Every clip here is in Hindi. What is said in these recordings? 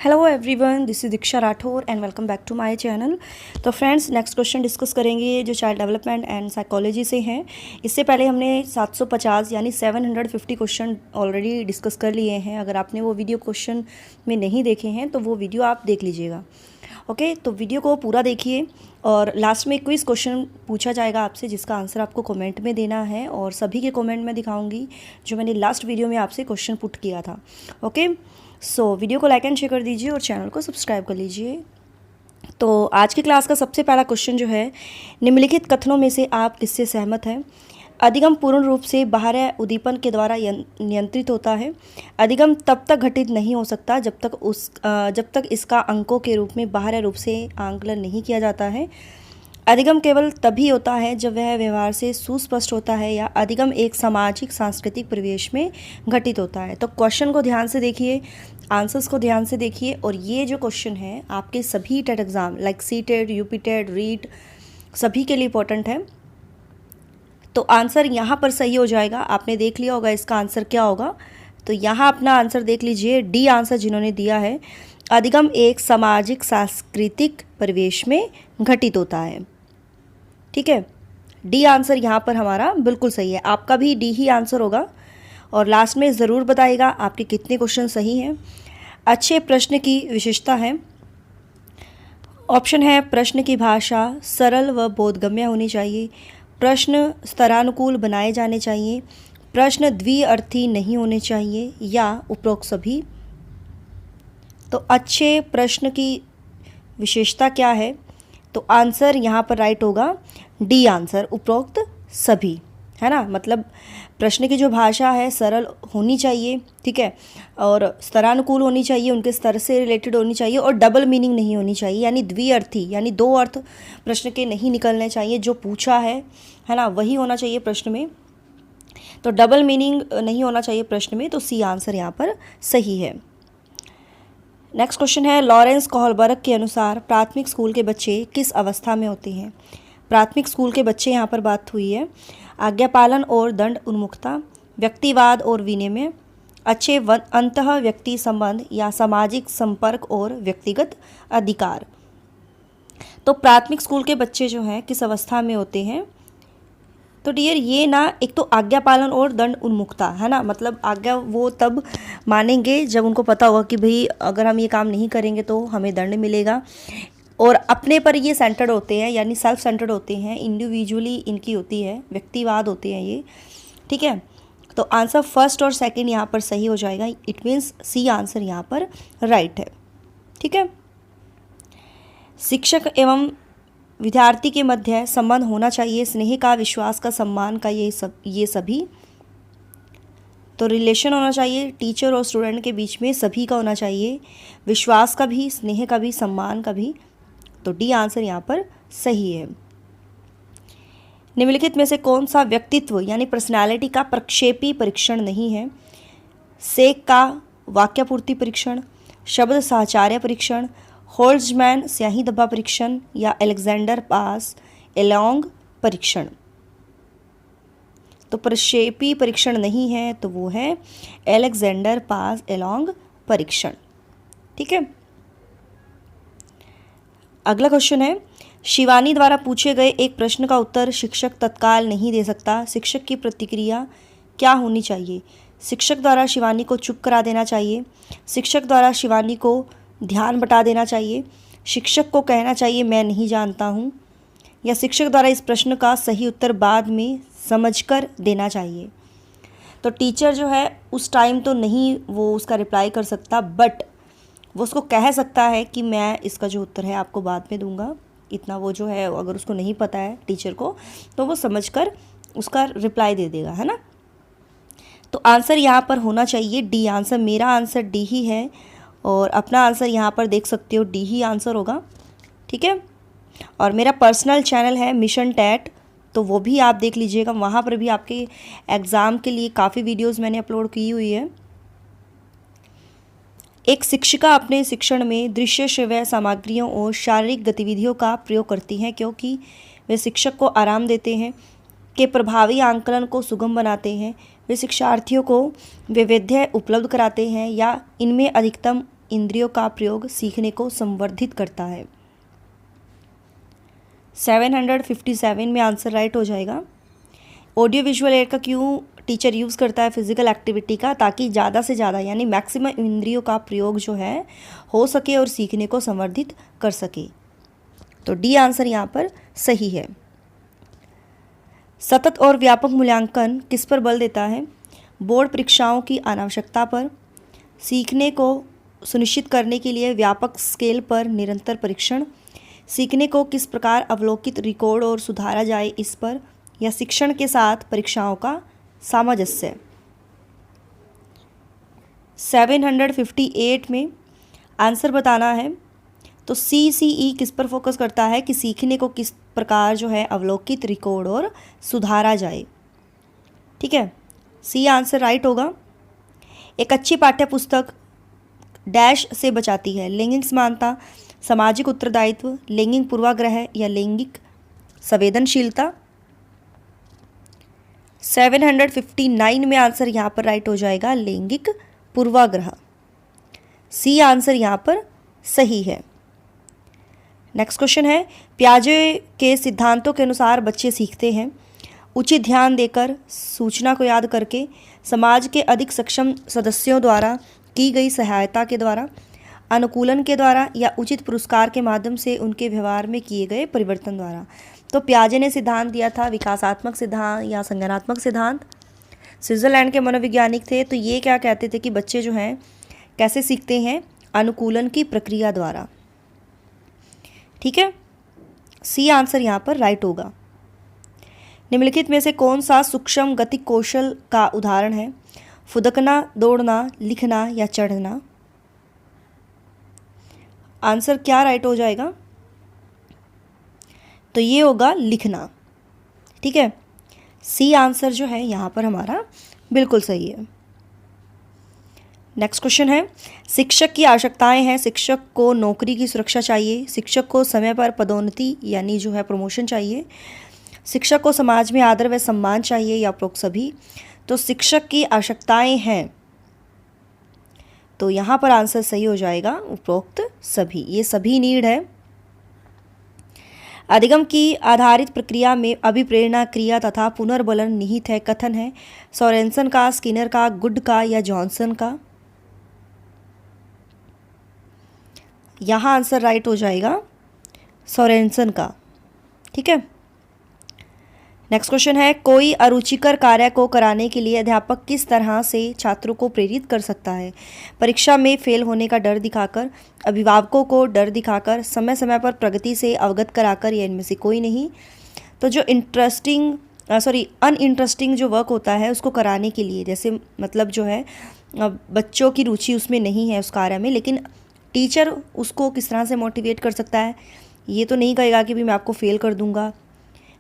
Hello everyone, this is Diksha Rathore and welcome back to my channel. तो फ्रेंड्स, नेक्स्ट क्वेश्चन डिस्कस करेंगे जो चाइल्ड डेवलपमेंट एंड साइकोलॉजी से हैं। इससे पहले हमने 750 यानी 750 क्वेश्चन ऑलरेडी डिस्कस कर लिए हैं। अगर आपने वो वीडियो क्वेश्चन में नहीं देखे हैं तो वो वीडियो आप देख लीजिएगा। ओके, तो वीडियो को पूरा देखिए और लास्ट में एक क्विज क्वेश्चन पूछा जाएगा आपसे, जिसका आंसर आपको कमेंट में देना है और सभी के कमेंट में दिखाऊंगी जो मैंने लास्ट वीडियो में आपसे क्वेश्चन पुट किया था। ओके, सो वीडियो को लाइक एंड शेयर कर दीजिए और चैनल को सब्सक्राइब कर लीजिए। तो आज की क्लास का सबसे पहला क्वेश्चन जो है, निम्नलिखित कथनों में से आप किससे सहमत हैं? अधिगम पूर्ण रूप से बाह्य उद्दीपन के द्वारा नियंत्रित होता है। अधिगम तब तक घटित नहीं हो सकता जब तक इसका अंकों के रूप में बाह्य रूप से आंकलन नहीं किया जाता है। अधिगम केवल तभी होता है जब वह व्यवहार से सुस्पष्ट होता है या अधिगम एक सामाजिक सांस्कृतिक परिवेश में घटित होता है। तो क्वेश्चन को ध्यान से देखिए, आंसर्स को ध्यान से देखिए, और ये जो क्वेश्चन है आपके सभी TET exam like CTET, UPTET, REET सभी के लिए इंपॉर्टेंट है। तो आंसर यहाँ पर सही हो जाएगा। आपने देख लिया होगा इसका आंसर क्या होगा। तो यहाँ अपना आंसर देख लीजिए, डी आंसर जिन्होंने दिया है, अधिगम एक सामाजिक सांस्कृतिक परिवेश में घटित होता है। ठीक है, डी आंसर यहाँ पर हमारा बिल्कुल सही है। आपका भी डी ही आंसर होगा और लास्ट में ज़रूर बताइएगा आपके कितने क्वेश्चन सही हैं। अच्छे प्रश्न की विशेषता है, ऑप्शन है प्रश्न की भाषा सरल व बोधगम्य होनी चाहिए, प्रश्न स्तरानुकूल बनाए जाने चाहिए, प्रश्न द्विअर्थी नहीं होने चाहिए, या उपरोक्त सभी। तो अच्छे प्रश्न की विशेषता क्या है? तो आंसर यहाँ पर राइट होगा डी आंसर, उपरोक्त सभी, है ना। मतलब प्रश्न की जो भाषा है सरल होनी चाहिए, ठीक है, और स्तरानुकूल होनी चाहिए, उनके स्तर से रिलेटेड होनी चाहिए, और डबल मीनिंग नहीं होनी चाहिए, यानी द्विअर्थी, यानी दो अर्थ प्रश्न के नहीं निकलने चाहिए। जो पूछा है ना, वही होना चाहिए प्रश्न में। तो डबल मीनिंग नहीं होना चाहिए प्रश्न में। तो सी आंसर यहाँ पर सही है। नेक्स्ट क्वेश्चन है, लॉरेंस कोहलबर्ग के अनुसार प्राथमिक स्कूल के बच्चे किस अवस्था में होते हैं? प्राथमिक स्कूल के बच्चे यहाँ पर बात हुई है। आज्ञा पालन और दंड उन्मुखता, व्यक्तिवाद और विनिमय, अच्छे अंतः व्यक्ति संबंध, या सामाजिक संपर्क और व्यक्तिगत अधिकार। तो प्राथमिक स्कूल के बच्चे जो हैं किस अवस्था में होते हैं? तो डियर ये ना, एक तो आज्ञा पालन और दंड उन्मुखता है ना, मतलब आज्ञा वो तब मानेंगे जब उनको पता होगा कि भाई अगर हम ये काम नहीं करेंगे तो हमें दंड मिलेगा, और अपने पर ये सेंटर्ड होते हैं, यानी सेल्फ सेंटर्ड होते हैं, इंडिविजुअली इनकी होती है, व्यक्तिवाद होते हैं ये। ठीक है, तो आंसर फर्स्ट और सेकंड यहाँ पर सही हो जाएगा। इट मीन्स सी आंसर यहाँ पर राइट है। ठीक है, शिक्षक एवं विद्यार्थी के मध्य संबंध होना चाहिए, स्नेह का, विश्वास का, सम्मान का, ये सभी। तो रिलेशन होना चाहिए टीचर और स्टूडेंट के बीच में, सभी का होना चाहिए, विश्वास का भी, स्नेह का भी, सम्मान का भी। तो डी आंसर यहाँ पर सही है। निम्नलिखित में से कौन सा व्यक्तित्व यानी पर्सनालिटी का प्रक्षेपी परीक्षण नहीं है? सेक का वाक्यपूर्ति परीक्षण, शब्द साहचर्य परीक्षण, होल्ट्जमैन स्याही धब्बा परीक्षण, या अलेक्जेंडर पास एलोंग परीक्षण। तो प्रक्षेपी परीक्षण नहीं है, तो वो है अलेक्जेंडर पास एलोंग परीक्षण। ठीक है, अगला क्वेश्चन है, शिवानी द्वारा पूछे गए एक प्रश्न का उत्तर शिक्षक तत्काल नहीं दे सकता। शिक्षक की प्रतिक्रिया क्या होनी चाहिए? शिक्षक द्वारा शिवानी को चुप करा देना चाहिए, शिक्षक द्वारा शिवानी को ध्यान बटा देना चाहिए, शिक्षक को कहना चाहिए मैं नहीं जानता हूँ, या शिक्षक द्वारा इस प्रश्न का सही उत्तर बाद में समझकर देना चाहिए। तो टीचर जो है उस टाइम तो नहीं वो उसका रिप्लाई कर सकता, बट वो उसको कह सकता है कि मैं इसका जो उत्तर है आपको बाद में दूंगा। इतना वो जो है, अगर उसको नहीं पता है टीचर को, तो वो समझकर उसका रिप्लाई दे देगा, है ना। तो आंसर यहाँ पर होना चाहिए डी आंसर। मेरा आंसर डी ही है और अपना आंसर यहाँ पर देख सकते हो, डी ही आंसर होगा। ठीक है, और मेरा पर्सनल चैनल है मिशन टैट, तो वो भी आप देख लीजिएगा। वहाँ पर भी आपके एग्ज़ाम के लिए काफ़ी वीडियोस मैंने अपलोड की हुई है। एक शिक्षिका अपने शिक्षण में दृश्य श्रव्य सामग्रियों और शारीरिक गतिविधियों का प्रयोग करती हैं क्योंकि वे शिक्षक को आराम देते हैं, के प्रभावी आंकलन को सुगम बनाते हैं, वे शिक्षार्थियों को वैविध्य उपलब्ध कराते हैं, या इनमें अधिकतम इंद्रियों का प्रयोग सीखने को संवर्धित करता है? 757 में आंसर राइट हो जाएगा। ऑडियो विजुअल एड का क्यों टीचर यूज़ करता है फिजिकल एक्टिविटी का? ताकि ज़्यादा से ज़्यादा यानी मैक्सिमम इंद्रियों का प्रयोग जो है हो सके और सीखने को संवर्धित कर सके। तो डी आंसर यहाँ पर सही है। सतत और व्यापक मूल्यांकन किस पर बल देता है? बोर्ड परीक्षाओं की अनावश्यकता पर, सीखने को सुनिश्चित करने के लिए व्यापक स्केल पर निरंतर परीक्षण, सीखने को किस प्रकार अवलोकित, रिकॉर्ड और सुधारा जाए इस पर, या शिक्षण के साथ परीक्षाओं का सामंजस्य। 758 में आंसर बताना है। तो CCE किस पर फोकस करता है कि सीखने को किस प्रकार जो है अवलोकित, रिकॉर्ड और सुधारा जाए। ठीक है, सी आंसर राइट होगा। एक अच्छी पाठ्य पुस्तक डैश से बचाती है? लैंगिक समानता, सामाजिक उत्तरदायित्व, लैंगिक पूर्वाग्रह या लैंगिक संवेदनशीलता। 759 में आंसर यहाँ पर राइट हो जाएगा लैंगिक पूर्वाग्रह। सी आंसर यहाँ पर सही है। नेक्स्ट क्वेश्चन है, पियाजे के सिद्धांतों के अनुसार बच्चे सीखते हैं उचित ध्यान देकर, सूचना को याद करके, समाज के अधिक सक्षम सदस्यों द्वारा की गई सहायता के द्वारा, अनुकूलन के द्वारा, या उचित पुरस्कार के माध्यम से उनके व्यवहार में किए गए परिवर्तन द्वारा। तो पियाजे ने सिद्धांत दिया था विकासात्मक सिद्धांत या संज्ञानात्मक सिद्धांत। स्विट्जरलैंड के मनोवैज्ञानिक थे। तो ये क्या कहते थे कि बच्चे जो हैं कैसे सीखते हैं? अनुकूलन की प्रक्रिया द्वारा। ठीक है, सी आंसर यहाँ पर राइट होगा। निम्नलिखित में से कौन सा सूक्ष्म गतिक कौशल का उदाहरण है? फुदकना, दौड़ना, लिखना या चढ़ना। आंसर क्या राइट हो जाएगा? तो ये होगा लिखना। ठीक है, सी आंसर जो है यहाँ पर हमारा बिल्कुल सही है। नेक्स्ट क्वेश्चन है, शिक्षक की आवश्यकताएं हैं। शिक्षक को नौकरी की सुरक्षा चाहिए, शिक्षक को समय पर पदोन्नति यानी जो है प्रमोशन चाहिए, शिक्षक को समाज में आदर व सम्मान चाहिए, या उपरोक्त सभी। तो शिक्षक की आवश्यकताएं हैं, तो यहाँ पर आंसर सही हो जाएगा उपरोक्त सभी। ये सभी नीड है। अधिगम की आधारित प्रक्रिया में अभिप्रेरणा, क्रिया तथा पुनर्बलन निहित है। कथन है सोरेनसन का, स्किनर का, गुड का या जॉनसन का। यहाँ आंसर राइट हो जाएगा सोरेनसन का। ठीक है, नेक्स्ट क्वेश्चन है, कोई अरुचिकर कार्य को कराने के लिए अध्यापक किस तरह से छात्रों को प्रेरित कर सकता है? परीक्षा में फेल होने का डर दिखाकर, अभिभावकों को डर दिखाकर, समय समय पर प्रगति से अवगत कराकर, या इनमें से कोई नहीं। तो जो अनइंटरेस्टिंग जो वर्क होता है उसको कराने के लिए, जैसे मतलब जो है बच्चों की रुचि उसमें नहीं है उस कार्य में, लेकिन टीचर उसको किस तरह से मोटिवेट कर सकता है? ये तो नहीं कहेगा कि भी मैं आपको फेल कर दूंगा,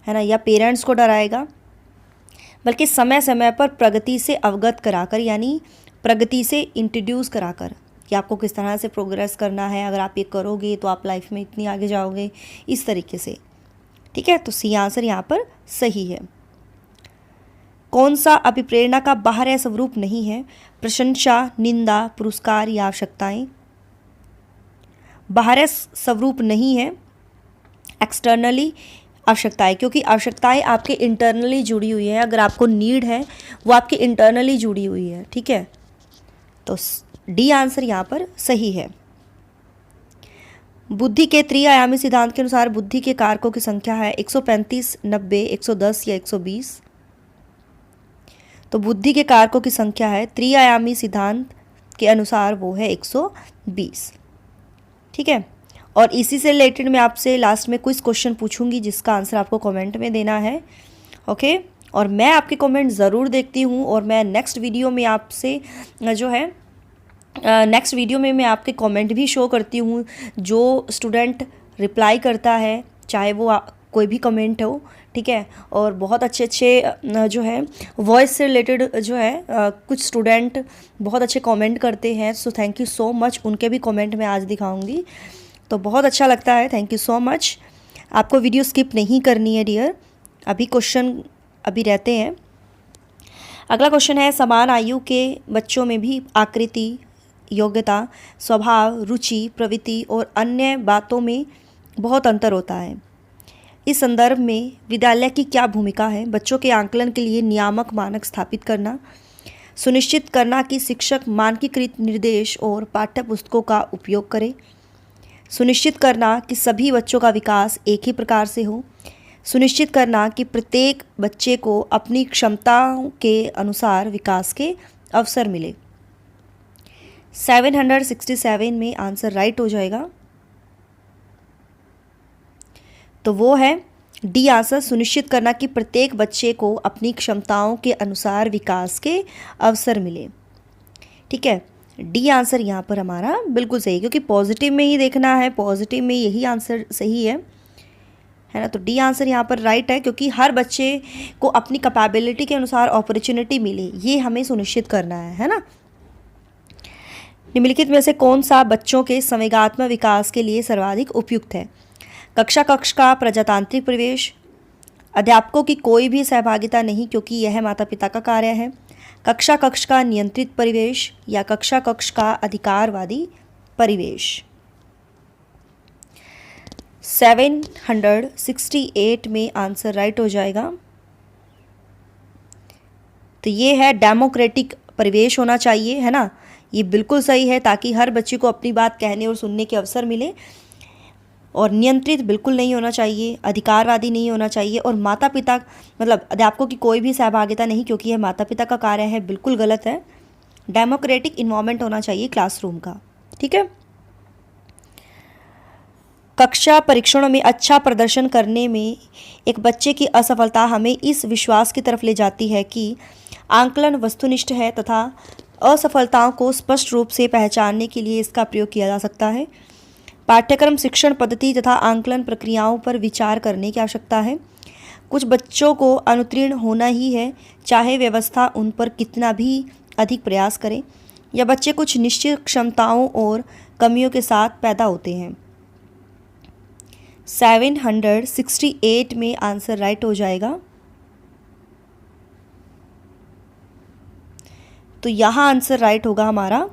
है ना, या पेरेंट्स को डराएगा, बल्कि समय समय पर प्रगति से अवगत कराकर, यानी प्रगति से इंट्रोड्यूस कराकर कि आपको किस तरह से प्रोग्रेस करना है, अगर आप ये करोगे तो आप लाइफ में इतनी आगे जाओगे, इस तरीके से। ठीक है, तो सी आंसर यहाँ पर सही है। कौन सा अभिप्रेरणा का बाह्य स्वरूप नहीं है? प्रशंसा, निंदा, पुरस्कार या आवश्यकताएं। बाह्य स्वरूप नहीं है, एक्सटर्नली आवश्यकताएं, क्योंकि आवश्यकताएं आपके इंटरनली जुड़ी हुई है। अगर आपको नीड है वो आपके इंटरनली जुड़ी हुई है। ठीक है, तो डी आंसर यहाँ पर सही है। बुद्धि के त्रिआयामी सिद्धांत के अनुसार बुद्धि के कारकों की संख्या है 135, 90, 110 या 120। तो बुद्धि के कारकों की संख्या है त्रिआयामी सिद्धांत के अनुसार वो है 120। ठीक है, और इसी से रिलेटेड मैं आपसे लास्ट में क्विज क्वेश्चन पूछूंगी जिसका आंसर आपको कमेंट में देना है। ओके, और मैं आपके कमेंट ज़रूर देखती हूँ, और मैं नेक्स्ट वीडियो में आपसे जो है नेक्स्ट वीडियो में मैं आपके कमेंट भी शो करती हूँ। जो स्टूडेंट रिप्लाई करता है, चाहे वो कोई भी कमेंट हो, ठीक है, और बहुत अच्छे अच्छे जो है वॉइस से रिलेटेड जो है कुछ स्टूडेंट बहुत अच्छे कमेंट करते हैं। सो थैंक यू सो मच, उनके भी कमेंट मैं आज दिखाऊंगी, तो बहुत अच्छा लगता है। Thank you so much. आपको वीडियो स्किप नहीं करनी है डियर। अभी क्वेश्चन अभी रहते हैं। अगला क्वेश्चन है, समान आयु के बच्चों में भी आकृति योग्यता, स्वभाव, रुचि, प्रवृत्ति और अन्य बातों में बहुत अंतर होता है। इस संदर्भ में विद्यालय की क्या भूमिका है? बच्चों के आकलन के लिए नियामक मानक स्थापित करना, सुनिश्चित करना कि शिक्षक मानकीकृत निर्देश और पाठ्य पुस्तकों का उपयोग करें, सुनिश्चित करना कि सभी बच्चों का विकास एक ही प्रकार से हो, सुनिश्चित करना कि प्रत्येक बच्चे को अपनी क्षमताओं के अनुसार विकास के अवसर मिले। 767 में आंसर राइट हो जाएगा, तो वो है डी आंसर, सुनिश्चित करना कि प्रत्येक बच्चे को अपनी क्षमताओं के अनुसार विकास के अवसर मिले। ठीक है, डी आंसर यहाँ पर हमारा बिल्कुल सही, क्योंकि पॉजिटिव में ही देखना है, पॉजिटिव में यही आंसर सही है ना। तो डी आंसर यहाँ पर राइट है, क्योंकि हर बच्चे को अपनी कैपेबिलिटी के अनुसार अपॉर्चुनिटी मिले, ये हमें सुनिश्चित करना है ना। निम्नलिखित में से कौन सा बच्चों के संवेगात्मक विकास के लिए सर्वाधिक उपयुक्त है? कक्षा का प्रजातांत्रिक परिवेश, अध्यापकों की कोई भी सहभागिता नहीं क्योंकि यह माता पिता का कार्य है, कक्षा का नियंत्रित परिवेश, या कक्षा का अधिकारवादी परिवेश। 768 में आंसर राइट हो जाएगा, तो ये है डेमोक्रेटिक परिवेश होना चाहिए, है ना। ये बिल्कुल सही है, ताकि हर बच्चे को अपनी बात कहने और सुनने के अवसर मिले। और नियंत्रित बिल्कुल नहीं होना चाहिए, अधिकारवादी नहीं होना चाहिए, और माता पिता मतलब अध्यापकों की कोई भी सहभागिता नहीं क्योंकि यह माता पिता का कार्य है, बिल्कुल गलत है। डेमोक्रेटिक इन्वायरमेंट होना चाहिए क्लासरूम का। ठीक है, कक्षा परीक्षणों में अच्छा प्रदर्शन करने में एक बच्चे की असफलता हमें इस विश्वास की तरफ ले जाती है कि आंकलन वस्तुनिष्ठ है तथा असफलताओं को स्पष्ट रूप से पहचानने के लिए इसका प्रयोग किया जा सकता है। पाठ्यक्रम, शिक्षण पद्धति तथा आंकलन प्रक्रियाओं पर विचार करने की आवश्यकता है। कुछ बच्चों को अनुत्तीर्ण होना ही है, चाहे व्यवस्था उन पर कितना भी अधिक प्रयास करे, या बच्चे कुछ निश्चित क्षमताओं और कमियों के साथ पैदा होते हैं। 768 में आंसर राइट हो जाएगा, तो यहाँ आंसर राइट होगा हमारा।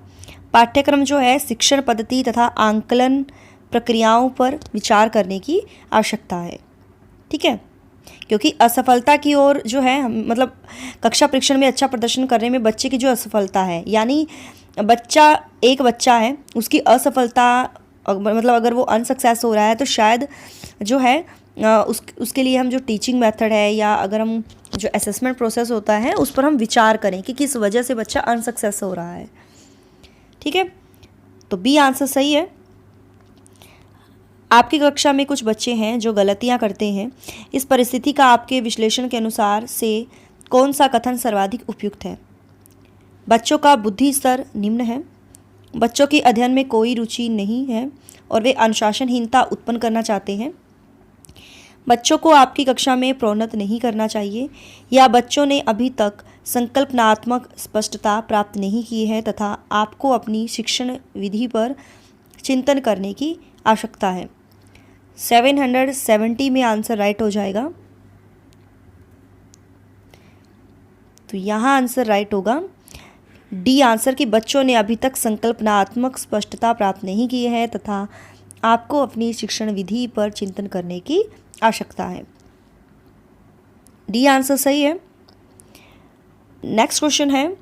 पाठ्यक्रम जो है शिक्षण पद्धति तथा आंकलन प्रक्रियाओं पर विचार करने की आवश्यकता है। ठीक है, क्योंकि असफलता की ओर जो है मतलब कक्षा परीक्षण में अच्छा प्रदर्शन करने में बच्चे की जो असफलता है, यानी एक बच्चा है, उसकी असफलता मतलब अगर वो अनसक्सेस हो रहा है तो शायद जो है उसके लिए हम जो टीचिंग मेथड है या अगर हम जो असेसमेंट प्रोसेस होता है उस पर हम विचार करें कि किस वजह से बच्चा अनसक्सेस हो रहा है। ठीक है, तो बी आंसर सही है। आपकी कक्षा में कुछ बच्चे हैं जो गलतियां करते हैं, इस परिस्थिति का आपके विश्लेषण के अनुसार से कौन सा कथन सर्वाधिक उपयुक्त है? बच्चों का बुद्धि स्तर निम्न है, बच्चों की अध्ययन में कोई रुचि नहीं है और वे अनुशासनहीनता उत्पन्न करना चाहते हैं, बच्चों को आपकी कक्षा में प्रोन्नत नहीं करना चाहिए, या बच्चों ने अभी तक संकल्पनात्मक स्पष्टता प्राप्त नहीं की है तथा आपको अपनी शिक्षण विधि पर चिंतन करने की आवश्यकता है। 770 में आंसर राइट हो जाएगा, तो यहाँ आंसर राइट होगा डी आंसर कि बच्चों ने अभी तक संकल्पनात्मक स्पष्टता प्राप्त नहीं की है तथा आपको अपनी शिक्षण विधि पर चिंतन करने की आवश्यकता है। डी आंसर सही है। नेक्स्ट क्वेश्चन है,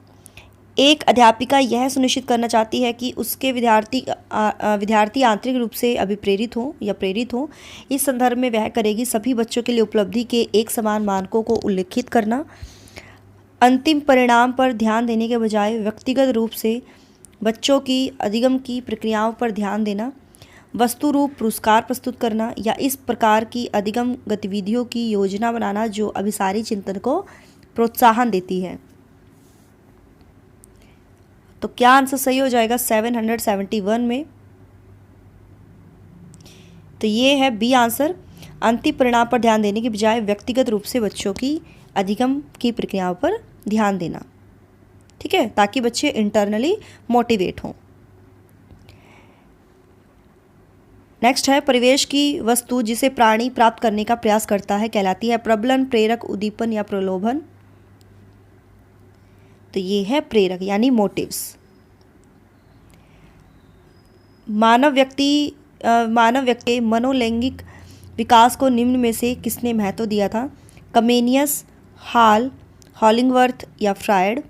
एक अध्यापिका यह सुनिश्चित करना चाहती है कि उसके विद्यार्थी आंतरिक रूप से अभिप्रेरित हो या प्रेरित हो। इस संदर्भ में वह करेगी सभी बच्चों के लिए उपलब्धि के एक समान मानकों को उल्लिखित करना, अंतिम परिणाम पर ध्यान देने के बजाय व्यक्तिगत रूप से बच्चों की अधिगम की प्रक्रियाओं पर ध्यान देना, वस्तु रूप पुरस्कार प्रस्तुत करना, या इस प्रकार की अधिगम गतिविधियों की योजना बनाना जो अभिसारी चिंतन को प्रोत्साहन देती है। तो क्या आंसर सही हो जाएगा 771 में? तो ये है बी आंसर, अंतिम परिणाम पर ध्यान देने के बजाय व्यक्तिगत रूप से बच्चों की अधिगम की प्रक्रियाओं पर ध्यान देना। ठीक है, ताकि बच्चे इंटरनली मोटिवेट हों। नेक्स्ट है, परिवेश की वस्तु जिसे प्राणी प्राप्त करने का प्रयास करता है कहलाती है प्रबलन, प्रेरक, उद्दीपन या प्रलोभन। तो ये है प्रेरक यानी मोटिव्स। मानव व्यक्ति के मनोलैंगिक विकास को निम्न में से किसने महत्व दिया था? कमेनियस, हॉल, हॉलिंगवर्थ या फ्रायड?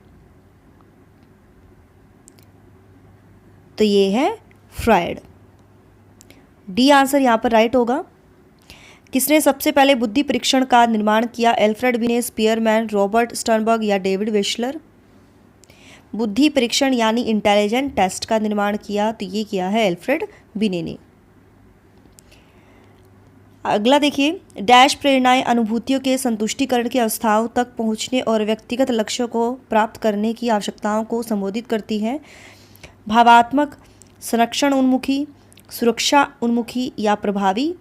तो ये है फ्रायड। डी आंसर यहाँ पर राइट होगा। किसने सबसे पहले बुद्धि परीक्षण का निर्माण किया? एल्फ्रेड बिने, स्पीयरमैन, रॉबर्ट स्टर्नबर्ग या डेविड वेशलर? बुद्धि परीक्षण यानी इंटेलिजेंट टेस्ट का निर्माण किया तो ये किया है एल्फ्रेड बिने ने। अगला देखिए, डैश प्रेरणाएं अनुभूतियों के संतुष्टिकरण की अवस्थाओं तक पहुंचने और व्यक्तिगत लक्ष्यों को प्राप्त करने की आवश्यकताओं को संबोधित करती है? भावात्मक, संरक्षण उन्मुखी, सुरक्षा उन्मुखी या प्रभावी?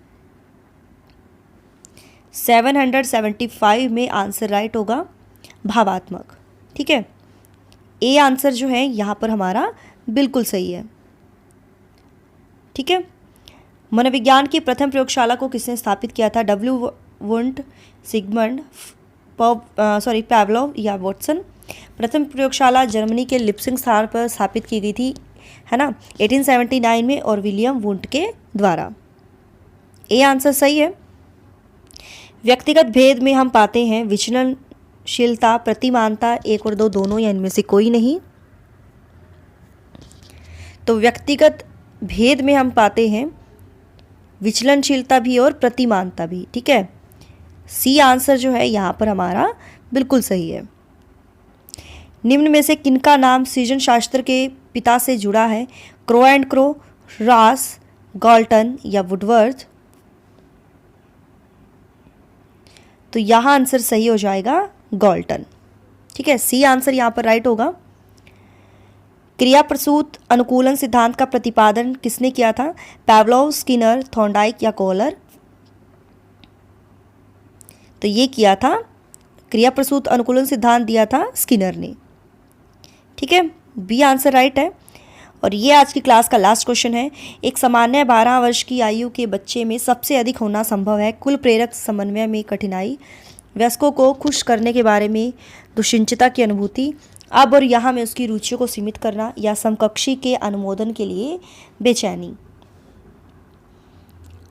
775 में आंसर राइट होगा भावात्मक। ठीक है, ए आंसर जो है यहाँ पर हमारा बिल्कुल सही है। ठीक है, मनोविज्ञान की प्रथम प्रयोगशाला को किसने स्थापित किया था? डब्ल्यू वुंट, सिगमंड पैवलोव या वॉटसन? प्रथम प्रयोगशाला जर्मनी के लिप्सिंग स्थान पर स्थापित की गई थी, है ना, 1879 में और विलियम वुंट के द्वारा। ए आंसर सही है। व्यक्तिगत भेद में हम पाते हैं विचलनशीलता, प्रतिमानता, एक और दो दोनों या इनमें से कोई नहीं? तो व्यक्तिगत भेद में हम पाते हैं विचलनशीलता भी और प्रतिमानता भी। ठीक है, सी आंसर जो है यहाँ पर हमारा बिल्कुल सही है। निम्न में से किनका नाम सृजन शास्त्र के पिता से जुड़ा है? क्रो एंड क्रो, रास, गॉल्टन या वुडवर्थ? तो यहाँ आंसर सही हो जाएगा गॉल्टन। ठीक है, सी आंसर यहाँ पर राइट होगा। क्रिया प्रसूत अनुकूलन सिद्धांत का प्रतिपादन किसने किया था? पैवलोव, स्किनर, थॉर्नडाइक या कोहलर? तो ये किया था, क्रिया प्रसूत अनुकूलन सिद्धांत दिया था स्किनर ने। ठीक है, बी आंसर राइट है। और ये आज की क्लास का लास्ट क्वेश्चन है। एक सामान्य 12 वर्ष की आयु के बच्चे में सबसे अधिक होना संभव है? कुल प्रेरक समन्वय में कठिनाई, वयस्कों को खुश करने के बारे में दुश्चिंतता की अनुभूति, अब और यहाँ में उसकी रुचियों को सीमित करना, या समकक्षी के अनुमोदन के लिए बेचैनी?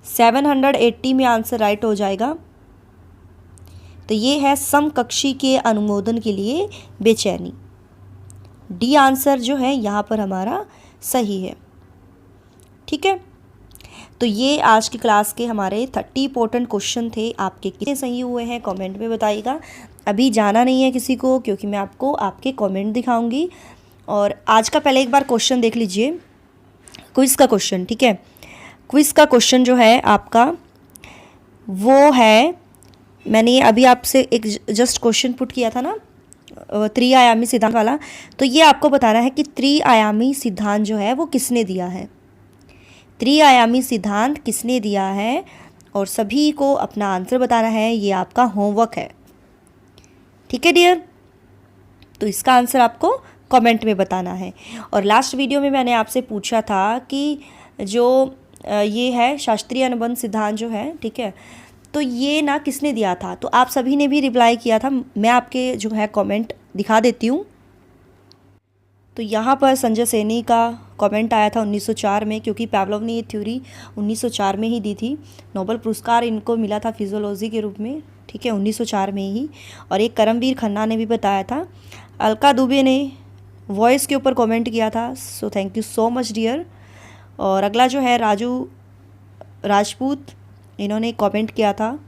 780 में आंसर राइट हो जाएगा। तो ये है समकक्षी के अनुमोदन के लिए बेचैनी। डी आंसर जो है यहाँ पर हमारा सही है। ठीक है, तो ये आज की क्लास के हमारे 30 इंपॉर्टेंट क्वेश्चन थे। आपके कितने सही हुए हैं कमेंट में बताइएगा। अभी जाना नहीं है किसी को, क्योंकि मैं आपको आपके कमेंट दिखाऊंगी। और आज का पहले एक बार क्वेश्चन देख लीजिए, क्विज़ का क्वेश्चन। ठीक है, क्विज़ का क्वेश्चन जो है आपका वो है, मैंने अभी आपसे एक जस्ट क्वेश्चन पुट किया था ना, त्रिआयामी सिद्धांत वाला। तो ये आपको बताना है कि त्रिआयामी सिद्धांत जो है वो किसने दिया है? त्रिआयामी सिद्धांत किसने दिया है, और सभी को अपना आंसर बताना है। ये आपका होमवर्क है। ठीक है डियर, तो इसका आंसर आपको कमेंट में बताना है। और लास्ट वीडियो में मैंने आपसे पूछा था कि जो ये है शास्त्रीय अनुबंध सिद्धांत जो है, ठीक है, तो ये ना किसने दिया था? तो आप सभी ने भी रिप्लाई किया था। मैं आपके जो है कमेंट दिखा देती हूँ। तो यहाँ पर संजय सैनी का कमेंट आया था 1904 में, क्योंकि पैवलोव ने ये थ्योरी 1904 में ही दी थी। नोबेल पुरस्कार इनको मिला था फिजियोलॉजी के रूप में, ठीक है, 1904 में ही। और एक करमवीर खन्ना ने भी बताया था। अलका दुबे ने वॉइस के ऊपर कमेंट किया था, so thank you so much dear. और अगला जो है राजू राजपूत, इन्होंने कमेंट किया था।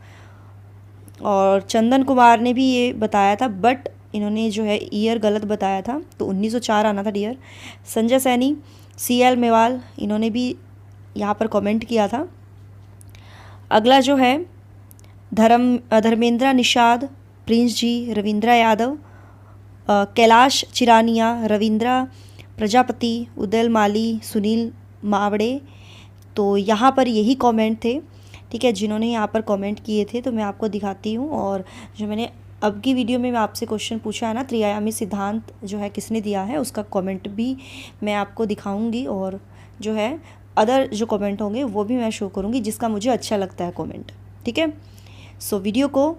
और चंदन कुमार ने भी ये बताया था, बट इन्होंने जो है ईयर गलत बताया था, तो 1904 आना था डियर। संजय सैनी, CL मेवाल, इन्होंने भी यहाँ पर कमेंट किया था। अगला जो है धर्मेंद्र निषाद, प्रिंस जी, रविंद्रा यादव, कैलाश चिरानिया, रविंद्रा प्रजापति, उदय माली, सुनील मावड़े। तो यहाँ पर यही कमेंट थे, ठीक है, जिन्होंने यहाँ पर कमेंट किए थे। तो मैं आपको दिखाती हूँ। और जो मैंने अब की वीडियो में मैं आपसे क्वेश्चन पूछा है ना, त्रिआयामी सिद्धांत जो है किसने दिया है, उसका कमेंट भी मैं आपको दिखाऊंगी। और जो है अदर जो कमेंट होंगे वो भी मैं शो करूँगी, जिसका मुझे अच्छा लगता है कमेंट। ठीक है, सो वीडियो को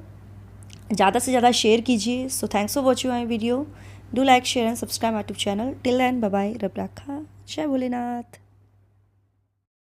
ज़्यादा से ज़्यादा शेयर कीजिए। So thanks for watching my video. Do like, share and subscribe my YouTube channel. Till then bye bye, रब रखा, जय भोलेनाथ।